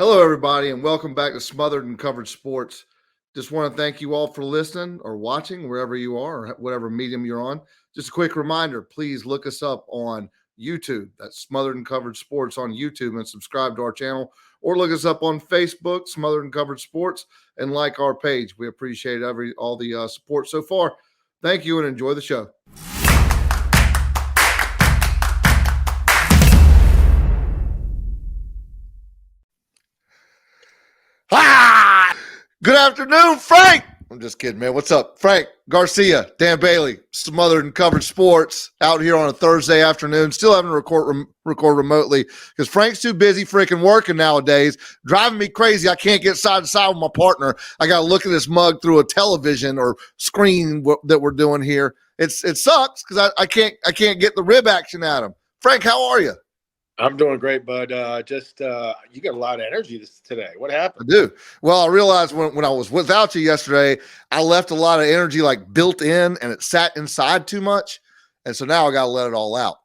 Hello, everybody, and welcome back to Smothered and Covered Sports. Just want to thank you all for listening or watching wherever you are or whatever medium you're on. Just a quick reminder, please look us up on YouTube. That's Smothered and Covered Sports on YouTube and subscribe to our channel, or look us up on Facebook, Smothered and Covered Sports, and like our page. We appreciate all the support so far. Thank you and enjoy the show. Ah! Good afternoon, Frank. I'm just kidding, man. What's up? Frank Garcia, Dan Bailey, Smothered and Covered Sports, out here on a Thursday afternoon. Still having to record remotely because Frank's too busy freaking working nowadays, driving me crazy. I can't get side to side with my partner. I got to look at this mug through a television or screen that we're doing here. It sucks because I can't get the rib action at him. Frank, how are you? I'm doing great, bud. You got a lot of energy today. What happened? I do. Well, I realized when I was without you yesterday, I left a lot of energy like built in and it sat inside too much. And so now I got to let it all out.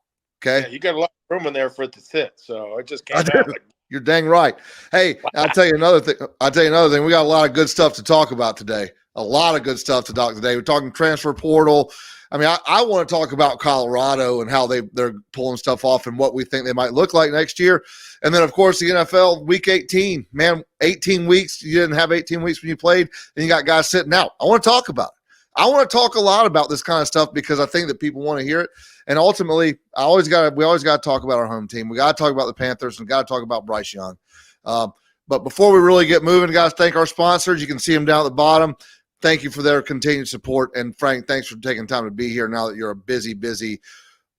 Okay. Yeah, you got a lot of room in there for it to sit. So it just came out. You're dang right. Hey, I'll tell you another thing. We got a lot of good stuff to talk about today. A lot of good stuff to talk today. We're talking transfer portal. I mean, I want to talk about Colorado and how they're pulling stuff off and what we think they might look like next year. And then, of course, the NFL Week 18. Man, 18 weeks. You didn't have 18 weeks when you played, and you got guys sitting out. I want to talk about it. I want to talk a lot about this kind of stuff because I think that people want to hear it. And ultimately, we always got to talk about our home team. We got to talk about the Panthers and got to talk about Bryce Young. But before we really get moving, guys, thank our sponsors. You can see them down at the bottom. Thank you for their continued support. And Frank, thanks for taking time to be here now that you're a busy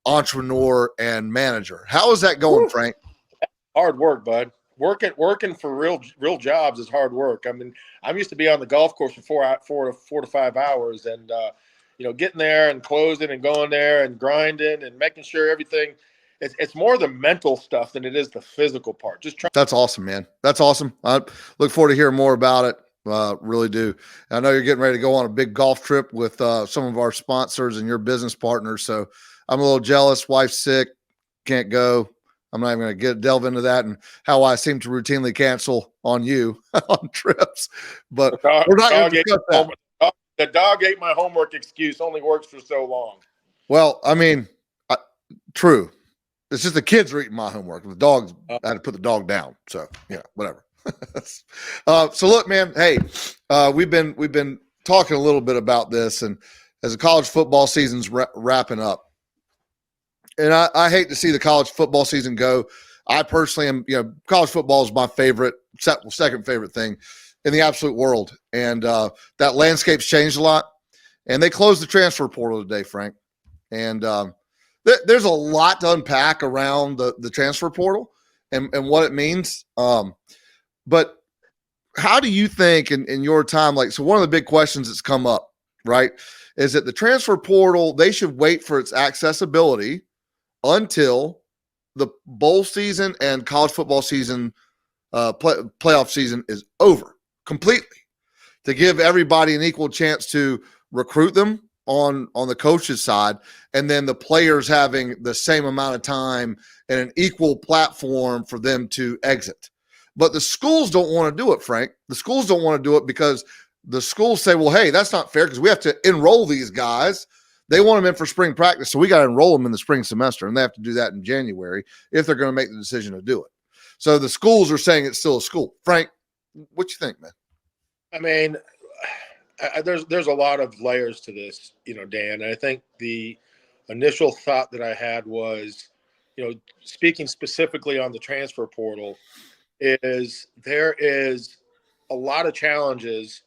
entrepreneur and manager. How is that going, Frank? Hard work, bud. Working for real jobs is hard work. I mean, I'm used to be on the golf course for 4 to 5 hours, and getting there and closing and going there and grinding and making sure everything. It's more the mental stuff than it is the physical part. That's awesome, man. That's awesome. I look forward to hearing more about it. Really do. I know you're getting ready to go on a big golf trip with some of our sponsors and your business partners. So I'm a little jealous. Wife's sick, can't go. I'm not even going to delve into that and how I seem to routinely cancel on you on trips. But we're not going to discuss that. The dog ate my homework excuse only works for so long. Well, I mean, true. It's just the kids are eating my homework. The dogs, I had to put the dog down. So, whatever. So look, man, hey, we've been talking a little bit about this, and as the college football season's wrapping up, and I hate to see the college football season go. I personally am, college football is my second favorite thing in the absolute world, and that landscape's changed a lot. And they closed the transfer portal today, Frank, and there's a lot to unpack around the transfer portal and what it means. But how do you think in your time, so one of the big questions that's come up, right, is that the transfer portal, they should wait for its accessibility until the bowl season and college football season, playoff season is over completely, to give everybody an equal chance to recruit them on the coach's side, and then the players having the same amount of time and an equal platform for them to exit. But the schools don't want to do it, Frank. The schools don't want to do it because the schools say, well, hey, that's not fair because we have to enroll these guys. They want them in for spring practice, so we got to enroll them in the spring semester, and they have to do that in January if they're going to make the decision to do it. So the schools are saying it's still a school. Frank, what you think, man? I mean, there's a lot of layers to this, Dan. And I think the initial thought that I had was, speaking specifically on the transfer portal, is there is a lot of challenges,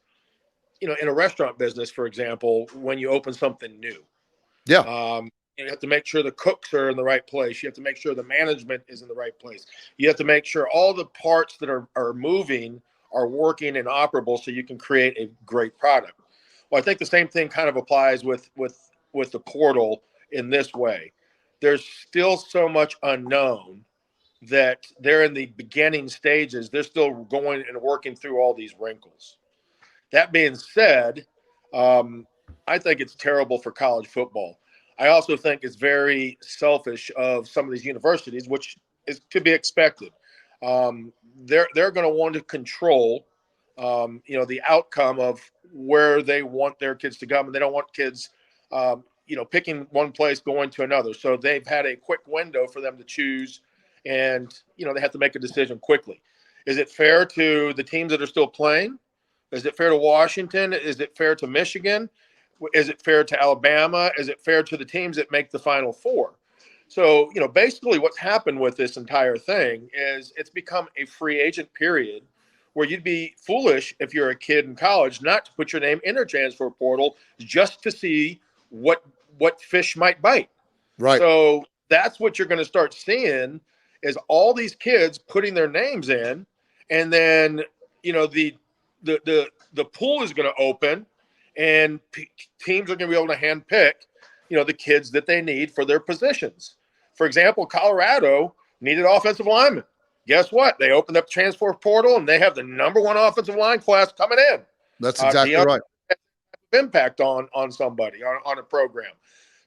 in a restaurant business, for example, when you open something new. Yeah. You have to make sure the cooks are in the right place. You have to make sure the management is in the right place. You have to make sure all the parts that are moving are working and operable so you can create a great product. Well, I think the same thing kind of applies with the portal in this way. There's still so much unknown that they're in the beginning stages. They're still going and working through all these wrinkles. That being said, I think it's terrible for college football. I also think it's very selfish of some of these universities, which is to be expected. they're going to want to control, the outcome of where they want their kids to come, and they don't want kids, picking one place going to another. So they've had a quick window for them to choose, and they have to make a decision quickly. Is it fair to the teams that are still playing? Is it fair to Washington? Is it fair to Michigan? Is it fair to Alabama? Is it fair to the teams that make the Final Four? So, basically what's happened with this entire thing is it's become a free agent period where you'd be foolish if you're a kid in college not to put your name in a transfer portal just to see what fish might bite. Right. So that's what you're going to start seeing is all these kids putting their names in, and then, the pool is going to open, and teams are going to be able to handpick, the kids that they need for their positions. For example, Colorado needed offensive linemen. Guess what? They opened up the transfer portal, and they have the number one offensive line class coming in. That's exactly right. Impact on somebody, on a program.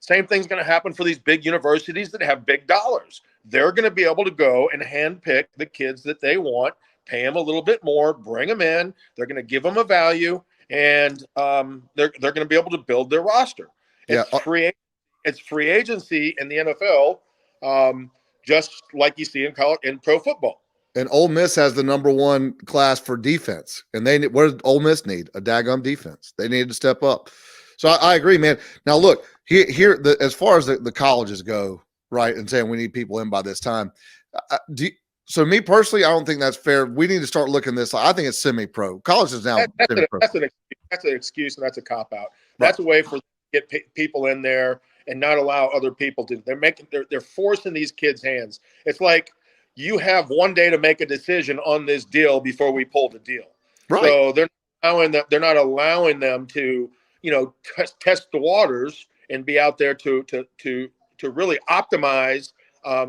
Same thing's going to happen for these big universities that have big dollars. They're going to be able to go and handpick the kids that they want, pay them a little bit more, bring them in. They're going to give them a value, and they're going to be able to build their roster. It's free agency in the NFL, just like you see in college, in pro football. And Ole Miss has the number one class for defense. And what does Ole Miss need? A daggum defense. They need to step up. So I agree, man. Now, look, as far as the colleges go, right, and saying we need people in by this time, so me personally, I don't think that's fair. We need to start looking this. I think it's semi-pro. College is now semi-pro. That's an excuse, and that's a cop-out. That's a way for get people in there and not allow other people to. They're forcing these kids' hands. It's like, you have one day to make a decision on this deal before we pull the deal. Right. So they're not allowing them to, test the waters and be out there to really optimize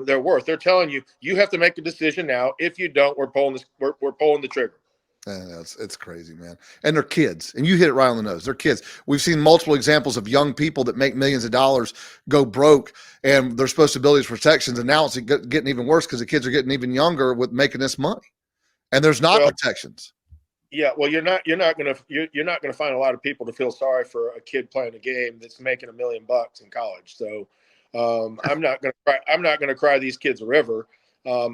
their worth. They're telling you, you have to make a decision now. If you don't, we're pulling the trigger. It's crazy, man. And they're kids. And you hit it right on the nose. They're kids. We've seen multiple examples of young people that make millions of dollars go broke, and they're supposed to build these protections. And now it's getting even worse because the kids are getting even younger with making this money. And there's not protections. Yeah, well, you're not gonna find a lot of people to feel sorry for a kid playing a game that's making $1 million in college. So I'm not gonna cry these kids a river.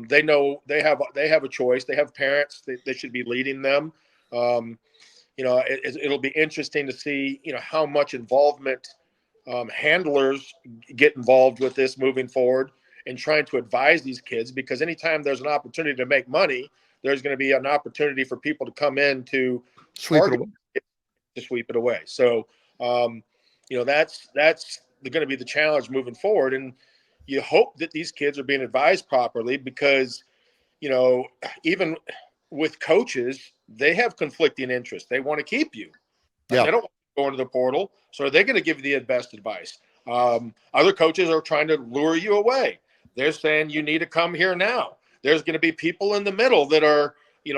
They know they have a choice. They have parents. They should be leading them. It'll be interesting to see, how much involvement handlers get involved with this moving forward and trying to advise these kids, because anytime there's an opportunity to make money, there's going to be an opportunity for people to come in to sweep it away. So, that's going to be the challenge moving forward. And you hope that these kids are being advised properly, because, even with coaches, they have conflicting interests. They want to keep you. Yeah. They don't want to go into the portal. So are they going to give you the best advice? Other coaches are trying to lure you away. They're saying you need to come here now. There's going to be people in the middle that are,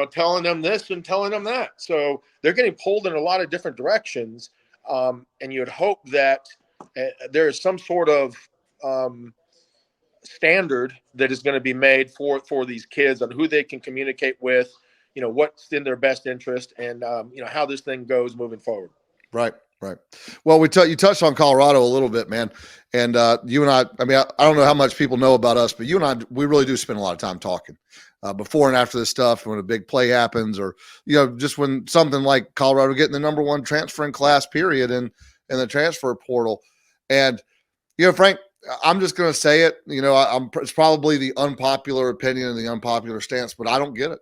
telling them this and telling them that. So they're getting pulled in a lot of different directions. And you'd hope that there is some sort of standard that is going to be made for these kids on who they can communicate with, what's in their best interest, and how this thing goes moving forward. Right. Well, you touched on Colorado a little bit, man. And you and I mean, I don't know how much people know about us, but you and I, we really do spend a lot of time talking before and after this stuff, when a big play happens, or, just when something like Colorado getting the number one transferring class period in the transfer portal. And, Frank, I'm just going to say it, it's probably the unpopular opinion and the unpopular stance, but I don't get it.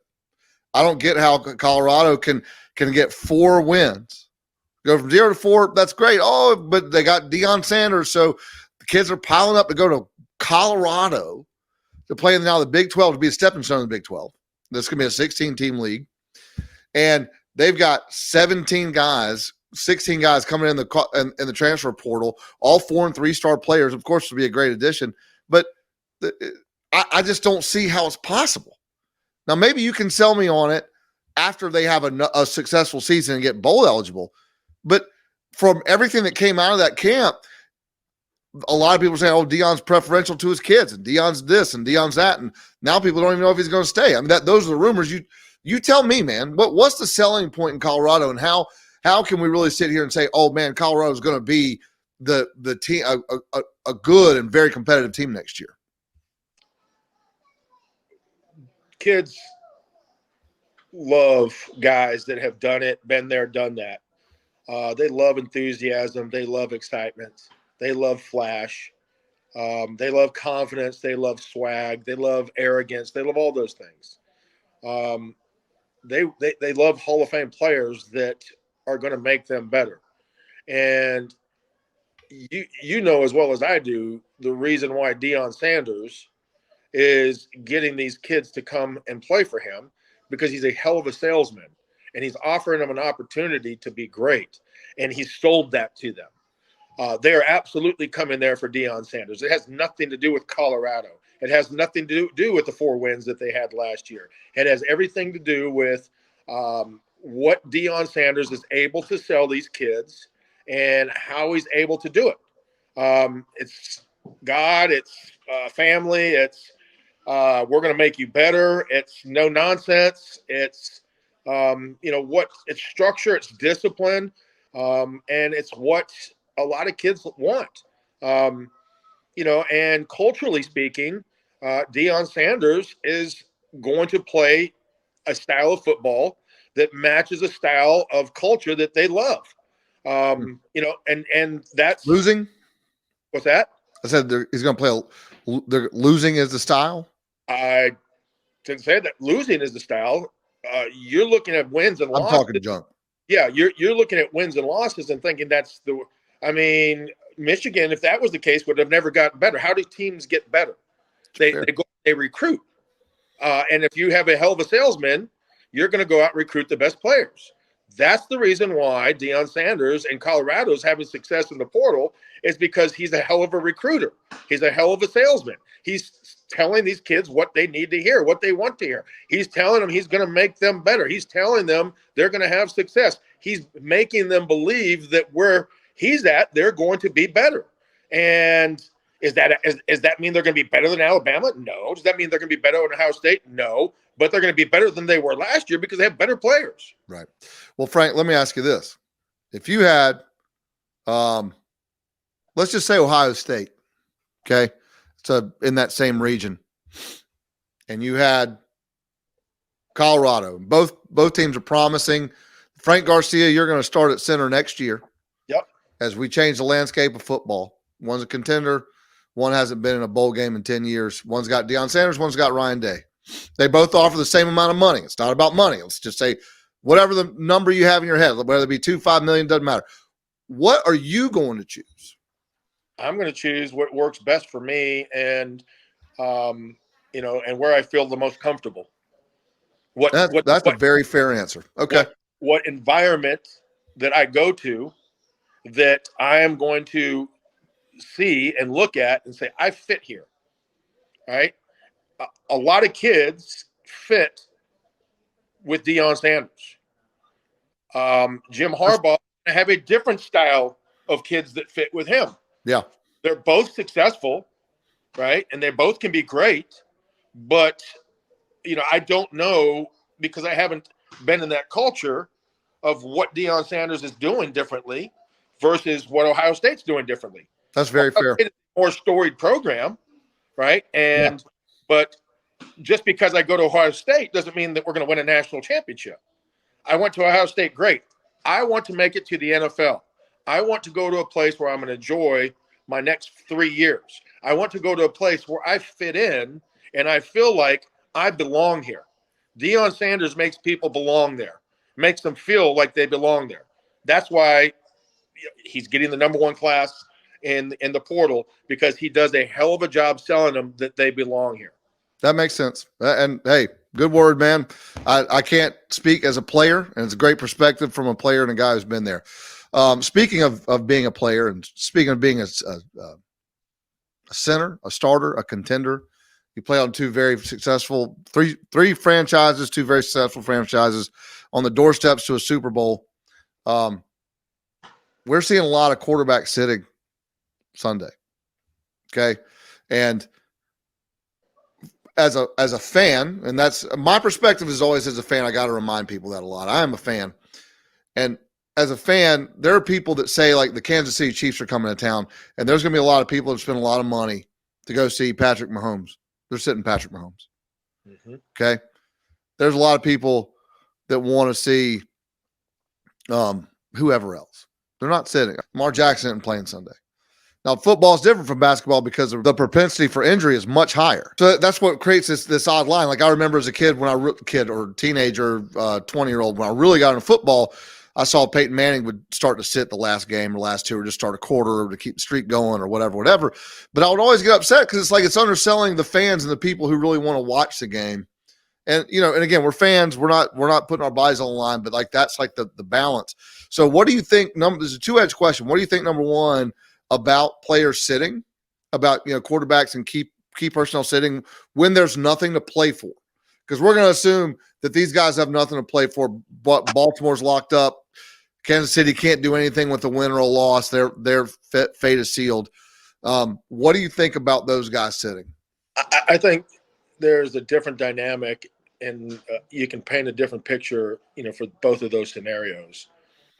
I don't get how Colorado can get 4 wins. Go from 0 to 4, that's great. Oh, but they got Deion Sanders, so the kids are piling up to go to Colorado to play in now the Big 12, to be a stepping stone in the Big 12. This is going to be a 16-team league. And they've got 16 guys coming in the transfer portal, all 4- and 3-star players. Of course, it'll be a great addition. But I just don't see how it's possible. Now, maybe you can sell me on it after they have a successful season and get bowl eligible. But from everything that came out of that camp, a lot of people saying, "Oh, Deion's preferential to his kids, and Deion's this, and Deion's that," and now people don't even know if he's going to stay. I mean, those are the rumors. You tell me, man. What's the selling point in Colorado, and how can we really sit here and say, "Oh man, Colorado's going to be the team, a good and very competitive team next year"? Kids love guys that have done it, been there, done that. They love enthusiasm. They love excitement. They love flash. They love confidence. They love swag. They love arrogance. They love all those things. They love Hall of Fame players that are going to make them better. And you know as well as I do the reason why Deion Sanders is getting these kids to come and play for him, because he's a hell of a salesman and he's offering them an opportunity to be great. And he sold that to them. They are absolutely coming there for Deion Sanders. It has nothing to do with Colorado. It has nothing to do with the 4 wins that they had last year. It has everything to do with what Deion Sanders is able to sell these kids and how he's able to do it. It's God, it's family, it's we're going to make you better. It's no nonsense. It's it's structure, it's discipline, and it's what a lot of kids want. And culturally speaking, Deion Sanders is going to play a style of football that matches a style of culture that they love. And that's Losing. What's that? I said he's going to play. Losing is the style. I didn't say that. Losing is the style. You're looking at wins and losses. I'm talking junk. Yeah, you're looking at wins and losses and thinking that's the. I mean, Michigan, if that was the case, would have never gotten better. How do teams get better? They recruit, and if you have a hell of a salesman, you're going to go out and recruit the best players. That's the reason why Deion Sanders in Colorado is having success in the portal, is because he's a hell of a recruiter. He's a hell of a salesman. He's telling these kids what they need to hear, what they want to hear. He's telling them he's going to make them better. He's telling them they're going to have success. He's making them believe that where he's at, they're going to be better. And is that mean they're going to be better than Alabama? No. Does that mean they're going to be better than Ohio State? No. But they're going to be better than they were last year because they have better players. Right. Well, Frank, let me ask you this. If you had, let's just say Ohio State, okay? So in that same region, and you had Colorado. Both teams are promising. Frank Garcia, you're going to start at center next year. Yep. As we change the landscape of football. One's a contender. One hasn't been in a bowl game in 10 years. One's got Deion Sanders. One's got Ryan Day. They both offer the same amount of money. It's not about money. Let's just say whatever the number you have in your head, whether it be $2, $5 million, doesn't matter. What are you going to choose? I'm going to choose what works best for me and where I feel the most comfortable. That's a very fair answer. Okay. What environment that I go to that I am going to see and look at and say, I fit here. Right? A lot of kids fit with Deion Sanders. Jim Harbaugh have a different style of kids that fit with him. Yeah. They're both successful, right? And they both can be great, but I don't know, because I haven't been in that culture, of what Deion Sanders is doing differently versus what Ohio State's doing differently. That's very fair. It's a more storied program, right? But just because I go to Ohio State doesn't mean that we're going to win a national championship. I went to Ohio State, great. I want to make it to the NFL. I want to go to a place where I'm going to enjoy my next 3 years. I want to go to a place where I fit in and I feel like I belong here. Deion Sanders makes people belong there, makes them feel like they belong there. That's why he's getting the number 1 class in the portal, because he does a hell of a job selling them that they belong here. That makes sense. And hey, good word, man. I can't speak as a player, and it's a great perspective from a player and a guy who's been there. Speaking of being a player, and speaking of being a center, a starter, a contender, you play on 2 very successful, three franchises, 2 very successful franchises on the doorsteps to a Super Bowl. We're seeing a lot of quarterback sitting Sunday. Okay. And as a fan, and that's my perspective is always as a fan, I got to remind people that a lot. I am a fan. And as a fan, there are people that say like the Kansas City Chiefs are coming to town, and there's going to be a lot of people that spend a lot of money to go see Patrick Mahomes. They're sitting Patrick Mahomes. Mm-hmm. Okay. There's a lot of people that want to see whoever else. They're not sitting. Lamar Jackson isn't playing Sunday. Now, football is different from basketball because the propensity for injury is much higher. So that's what creates this odd line. Like I remember as a kid, kid or teenager, 20-year-old, when I really got into football, I saw Peyton Manning would start to sit the last game or last two or just start a quarter to keep the streak going or whatever. But I would always get upset because it's like it's underselling the fans and the people who really want to watch the game. And, and again, we're fans. We're not putting our bodies on the line, but like that's like the balance. So what do you think? There's a two-edged question. What do you think, number one, about players sitting, about quarterbacks and key personnel sitting when there's nothing to play for? Because we're going to assume that these guys have nothing to play for. But Baltimore's locked up. Kansas City can't do anything with a win or a loss. Their fate is sealed. What do you think about those guys sitting? I think there's a different dynamic, and you can paint a different picture, for both of those scenarios.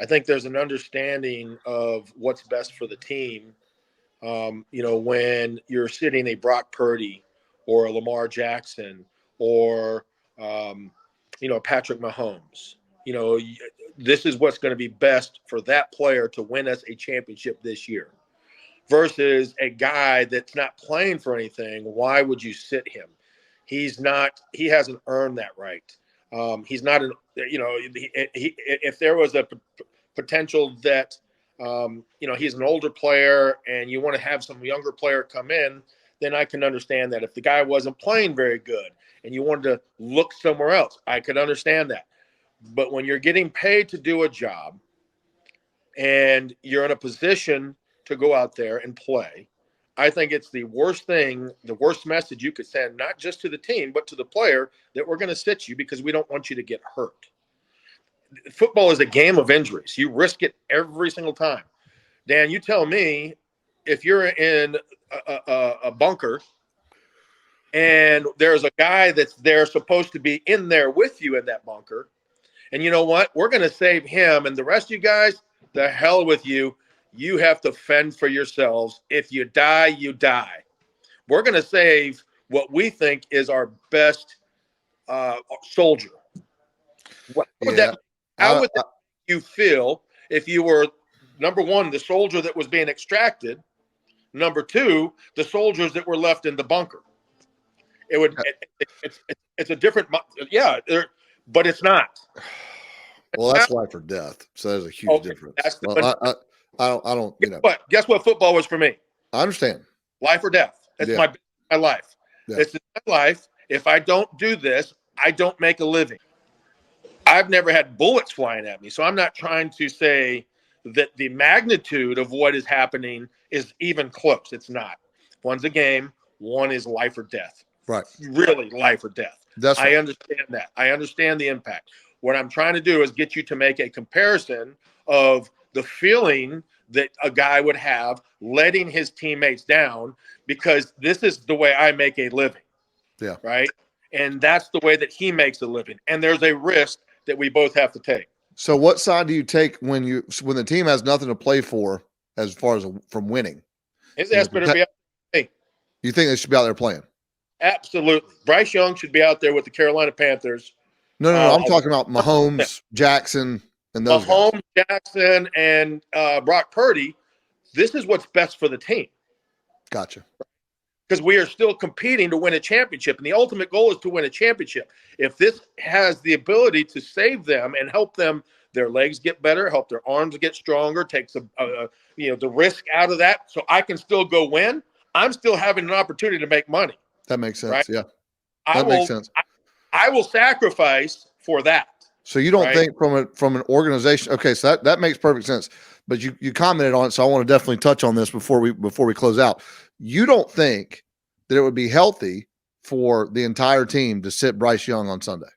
I think there's an understanding of what's best for the team. When you're sitting a Brock Purdy or a Lamar Jackson or, Patrick Mahomes, this is what's going to be best for that player to win us a championship this year versus a guy that's not playing for anything. Why would you sit him? He hasn't earned that right. He's not if there was a potential that, he's an older player and you want to have some younger player come in, then I can understand that. If the guy wasn't playing very good and you wanted to look somewhere else, I could understand that. But when you're getting paid to do a job and you're in a position to go out there and play, I think it's the worst message you could send, not just to the team, but to the player, that we're going to sit you because we don't want you to get hurt. Football is a game of injuries. You risk it every single time. Dan, you tell me, if you're in a bunker and there's a guy that's there supposed to be in there with you in that bunker, and you know what? We're going to save him, and the rest of you guys, the hell with you. You have to fend for yourselves. If you die, you die. We're going to save what we think is our best soldier. How would that make you feel if you were, number one, the soldier that was being extracted, number two, the soldiers that were left in the bunker? It's a different, but it's not. Well, that's life or death. So there's a huge difference. I don't. Guess what football was for me? I understand. Life or death. That's my life. Yeah. This is my life. If I don't do this, I don't make a living. I've never had bullets flying at me, so I'm not trying to say that the magnitude of what is happening is even close. It's not. One's a game. One is life or death. Right. Really, life or death. I understand that. I understand the impact. What I'm trying to do is get you to make a comparison of the feeling that a guy would have letting his teammates down, because this is the way I make a living. Yeah. Right. And that's the way that he makes a living. And there's a risk that we both have to take. So what side do you take when the team has nothing to play for as far as from winning? His ass better be out there. You think they should be out there playing? Absolutely. Bryce Young should be out there with the Carolina Panthers. No. I'm talking about Mahomes, Jackson, and those Mahomes, guys. Jackson, and Brock Purdy. This is what's best for the team. Gotcha. Because we are still competing to win a championship, and the ultimate goal is to win a championship. If this has the ability to save them and help them, their legs get better, help their arms get stronger, takes the risk out of that, so I can still go win, I'm still having an opportunity to make money. That makes sense. Right? Yeah, that makes sense. I will sacrifice for that. So you don't think from an organization? Okay, so that makes perfect sense. But you commented on it, so I want to definitely touch on this before we close out. You don't think that it would be healthy for the entire team to sit Bryce Young on Sunday?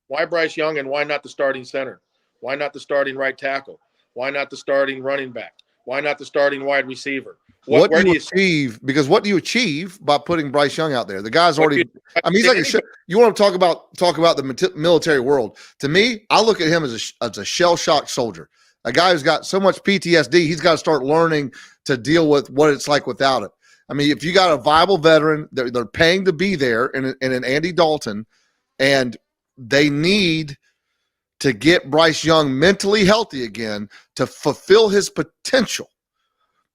Why Bryce Young, and why not the starting center? Why not the starting right tackle? Why not the starting running back? Why not the starting wide receiver? What do you achieve? Because what do you achieve by putting Bryce Young out there? The guy's already. I mean, he's like you want to talk about the military world. To me, I look at him as a shell shocked soldier, a guy who's got so much PTSD. He's got to start learning to deal with what it's like without it. I mean, if you got a viable veteran, they're paying to be there, in an Andy Dalton, and they need to get Bryce Young mentally healthy again to fulfill his potential,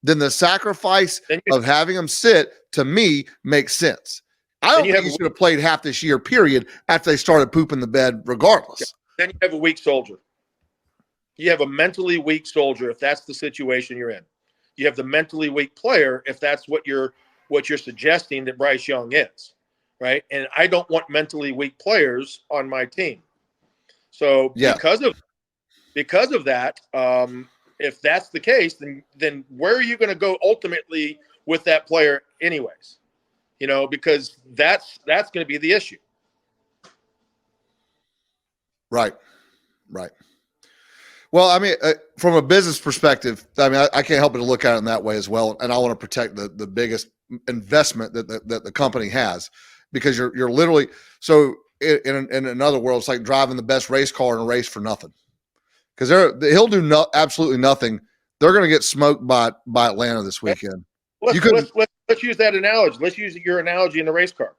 then the sacrifice of having him sit, to me, makes sense. I don't think he should have played half this year, period, after they started pooping the bed regardless. Then you have a weak soldier. You have a mentally weak soldier if that's the situation you're in. You have the mentally weak player if that's what you're suggesting that Bryce Young is, right? And I don't want mentally weak players on my team. So because of that, if that's the case, then where are you going to go ultimately with that player anyways? Because that's going to be the issue. Right. Well, I mean, from a business perspective, I mean, I can't help but to look at it in that way as well. And I want to protect the biggest investment that the company has, because you're literally – so in another world, it's like driving the best race car in a race for nothing. Because he'll do absolutely nothing. They're going to get smoked by Atlanta this weekend. Let's use that analogy. Let's use your analogy in the race car.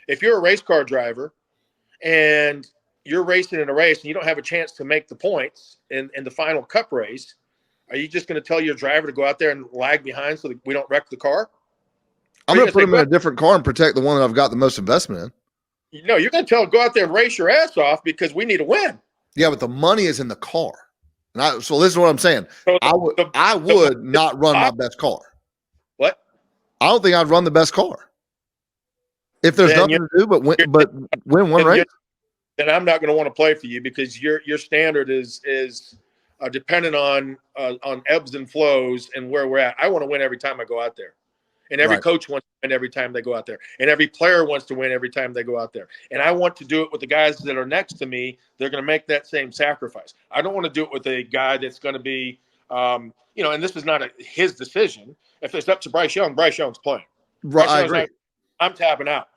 If you're a race car driver and you're racing in a race and you don't have a chance to make the points in the final cup race, are you just going to tell your driver to go out there and lag behind so that we don't wreck the car? I'm going to put him in a different car and protect the one that I've got the most investment in. No, you're going to tell him go out there and race your ass off because we need a win. Yeah, but the money is in the car. So this is what I'm saying. I would not run my best car. What? I don't think I'd run the best car. If there's nothing to do but win one race. Then I'm not going to want to play for you because your standard is dependent on ebbs and flows and where we're at. I want to win every time I go out there. And every coach wants to win every time they go out there. And every player wants to win every time they go out there. And I want to do it with the guys that are next to me. They're going to make that same sacrifice. I don't want to do it with a guy that's going to be, and this is not his decision. If it's up to Bryce Young's playing. Right, I agree. I'm tapping out.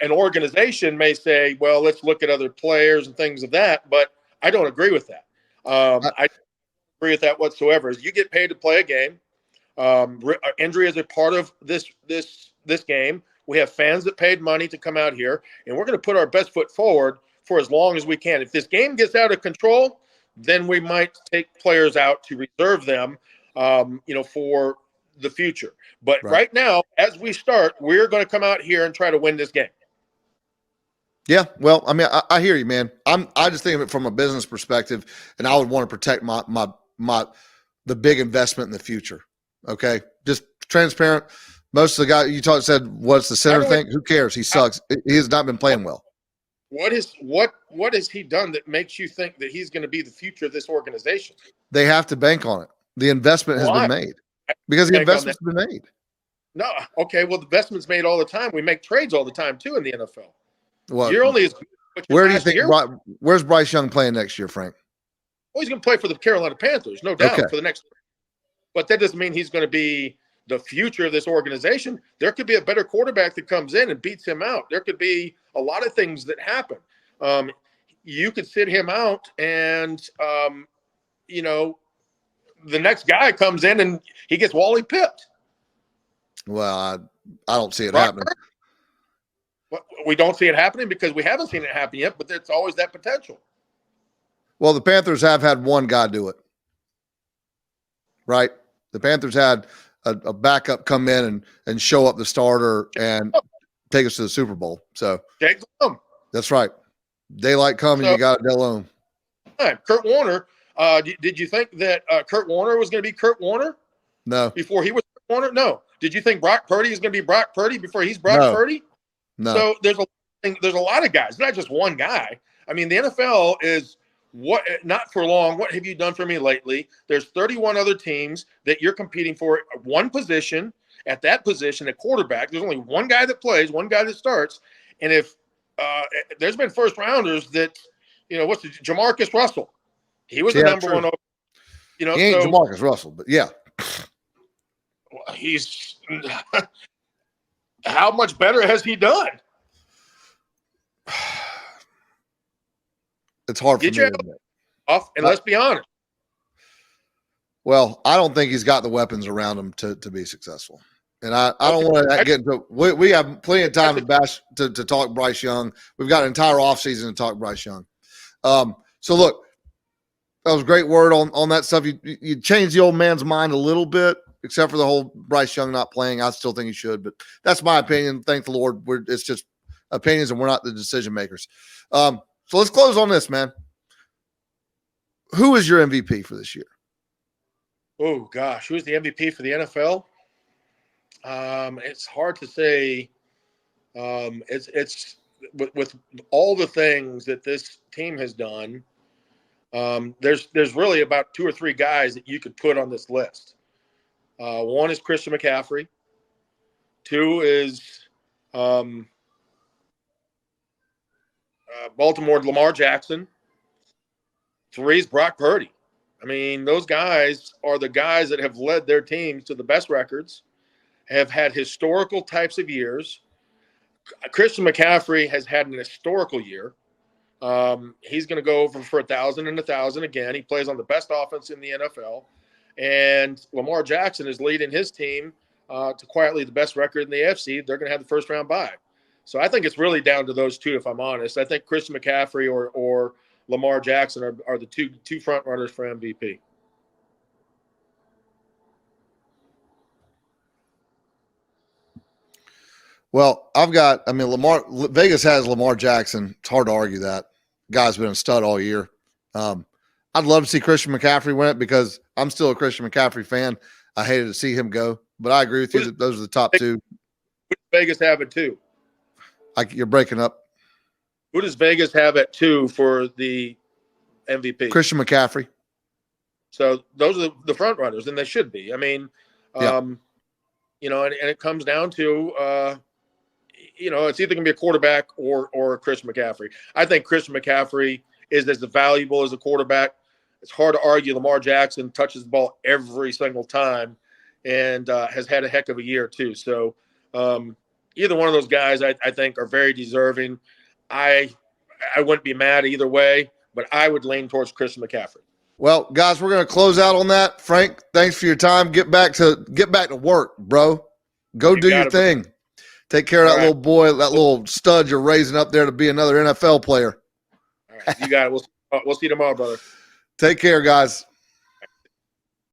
An organization may say, well, let's look at other players and things of that. But I don't agree with that. I don't agree with that whatsoever. You get paid to play a game. Injury is a part of this game. We have fans that paid money to come out here, and we're going to put our best foot forward for as long as we can. If this game gets out of control, then we might take players out to reserve them, for the future. But right now, as we start, we're going to come out here and try to win this game. Yeah, well, I mean, I hear you, man. I just think of it from a business perspective, and I would want to protect the big investment in the future. Okay, just transparent. Most of the guys you said, what's the center thing? Who cares? He sucks. He has not been playing well. What has he done that makes you think that he's going to be the future of this organization? They have to bank on it. The investment has been made because the investment's been made. No, okay. Well, the investment's made all the time. We make trades all the time too in the NFL. Well, you're only as good as where do you think? Where's Bryce Young playing next year, Frank? Well, he's going to play for the Carolina Panthers, no doubt, for the next. But that doesn't mean he's going to be the future of this organization. There could be a better quarterback that comes in and beats him out. There could be a lot of things that happen. You could sit him out and, the next guy comes in and he gets Wally pipped. Well, I don't see it happening. We don't see it happening because we haven't seen it happen yet, but there's always that potential. Well, the Panthers have had one guy do it, right? The Panthers had a backup come in and show up the starter and take us to the Super Bowl. So that's right. Daylight coming, you got it, Delone. Kurt Warner. Did you think that Kurt Warner was going to be Kurt Warner? No. Before he was Kurt Warner? No. Did you think Brock Purdy is going to be Brock Purdy before he's Brock Purdy? No. So there's a lot of guys, not just one guy. I mean, the NFL is not for long. What have you done for me lately? There's 31 other teams that you're competing for one position. At that position, at quarterback, there's only one guy that plays, one guy that starts. And if there's been first rounders that, Jamarcus Russell. He was the number one. He ain't Jamarcus Russell, but yeah. He's how much better has he done? It's hard for me to admit. Off, and let's be honest. Well, I don't think he's got the weapons around him to be successul. And I don't want to get into it. We have plenty of time to talk Bryce Young. We've got an entire offseason to talk Bryce Young. So, look, that was a great word on that stuff. You changed the old man's mind a little bit, except for the whole Bryce Young not playing. I still think he should, but that's my opinion. Thank the Lord. It's just opinions, and we're not the decision makers. So let's close on this, man. Who is your MVP for this year? Oh, gosh. Who's the MVP for the NFL? It's hard to say. It's with all the things that this team has done. There's really about 2 or 3 guys that you could put on this list. One is Christian McCaffrey. 2 is Baltimore Lamar Jackson. 3 is Brock Purdy. I mean, those guys are the guys that have led their teams to the best records, have had historical types of years. Christian McCaffrey has had an historical year. He's going to go over for 1,000 and 1,000 again. He plays on the best offense in the NFL. And Lamar Jackson is leading his team to quietly the best record in the AFC. They're going to have the first round bye. So I think it's really down to those 2, if I'm honest. I think Christian McCaffrey or Lamar Jackson are the two front runners for MVP. Well, Vegas has Lamar Jackson. It's hard to argue that. Guy's been a stud all year. I'd love to see Christian McCaffrey win it because I'm still a Christian McCaffrey fan. I hated to see him go, but I agree with you that those are the top 2. Who does Vegas have at 2? You're breaking up. Who does Vegas have at 2 for the MVP? Christian McCaffrey. So those are the front runners, and they should be. I mean, and it comes down to it's either going to be a quarterback or Christian McCaffrey. I think Christian McCaffrey is as valuable as a quarterback. It's hard to argue. Lamar Jackson touches the ball every single time and has had a heck of a year too. So either one of those guys I think are very deserving. I wouldn't be mad either way, but I would lean towards Christian McCaffrey. Well, guys, we're going to close out on that. Frank, thanks for your time. Get back to work, bro. Go do your thing. Take care of that little boy, that little stud you're raising up there to be another NFL player. All right, you got it. We'll see you tomorrow, brother. Take care, guys.